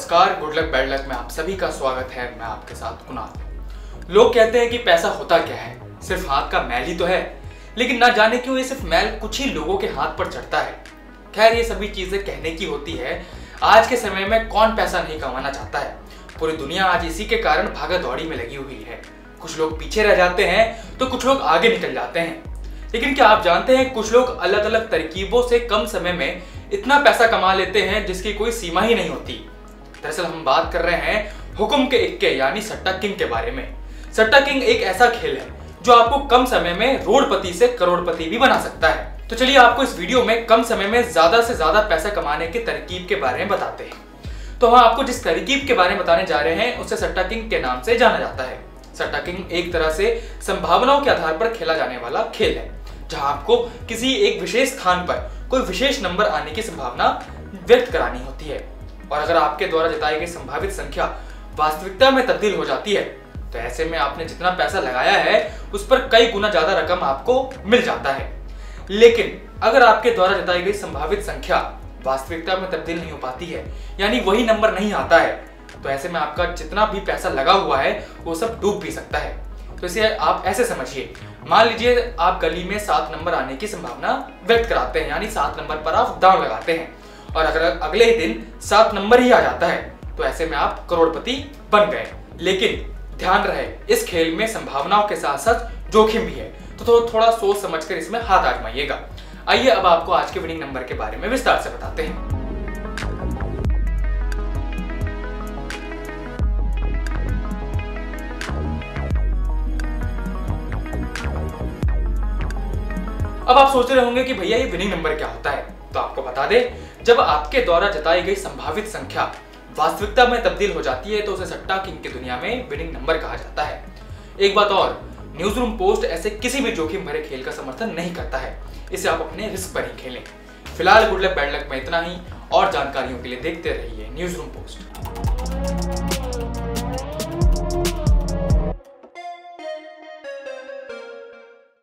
नमस्कार, good luck bad luck में आप सभी का स्वागत है। मैं आपके साथ कुणाल। लोग कहते हैं कि पैसा होता क्या है, सिर्फ हाथ का मैल ही तो है, लेकिन ना जाने क्यों ये सिर्फ मैल कुछ ही लोगों के हाथ पर चढ़ता है। खैर, ये सभी चीजें कहने की होती है। आज के समय में कौन पैसा नहीं कमाना चाहता है। पूरी दुनिया आज इसी के कारण भागा दौड़ी में लगी हुई है। कुछ लोग पीछे रह जाते हैं तो कुछ लोग आगे निकल जाते हैं। लेकिन क्या आप जानते हैं, कुछ लोग अलग अलग तरकीबों से कम समय में इतना पैसा कमा लेते हैं जिसकी कोई सीमा ही नहीं होती। दरअसल हम बात कर रहे हैं हुक्म के इक्के यानी सट्टा किंग के बारे में। सट्टा किंग एक ऐसा खेल है जो आपको कम समय में रोडपति से करोड़पति भी बना सकता है। तो चलिए आपको इस वीडियो में कम समय में ज्यादा से ज्यादा पैसा कमाने की तरकीब के बारे में बताते हैं। तो हम आपको जिस तरकीब के बारे में बताने जा रहे हैं उसे सट्टा किंग के नाम से जाना जाता है। सट्टा किंग एक तरह से संभावनाओं के आधार पर खेला जाने वाला खेल है, जहां आपको किसी एक विशेष स्थान पर कोई विशेष नंबर आने की संभावना व्यक्त करानी होती है, और अगर आपके द्वारा जताई गई संभावित संख्या वास्तविकता में तब्दील हो जाती है तो ऐसे में आपने जितना पैसा लगाया है उस पर कई गुना ज्यादा रकम आपको मिल जाता है। लेकिन अगर आपके द्वारा जताई गई संभावित संख्या वास्तविकता में तब्दील नहीं हो पाती है, यानी वही नंबर नहीं आता है, तो ऐसे में आपका जितना भी पैसा लगा हुआ है वो सब डूब भी सकता है। तो इसे आप ऐसे समझिए, मान लीजिए आप गली में 7 नंबर आने की संभावना व्यक्त कराते हैं, यानी 7 नंबर पर आप दांव लगाते हैं, और अगर अगले ही दिन 7 नंबर ही आ जाता है तो ऐसे में आप करोड़पति बन गए। लेकिन ध्यान रहे, इस खेल में संभावनाओं के साथ साथ जोखिम भी है, तो थोड़ा सोच समझकर इसमें हाथ आजमाइएगा। आइए अब आपको आज के विनिंग नंबर के बारे में विस्तार से बताते हैं। अब आप सोच रहे होंगे कि भैया ये विनिंग नंबर क्या होता है, तो आपको बता दें, जब आपके द्वारा जताई गई संभावित संख्या वास्तविकता में तब्दील हो जाती है तो उसे सट्टा किंग की दुनिया में विनिंग नंबर कहा जाता है। एक बात और, न्यूज रूम पोस्ट ऐसे किसी भी जोखिम भरे खेल का समर्थन नहीं करता है, इसे आप अपने रिस्क पर ही खेलें। फिलहाल गुड लक बैड लक में इतना ही, और जानकारियों के लिए देखते रहिए न्यूज रूम पोस्ट।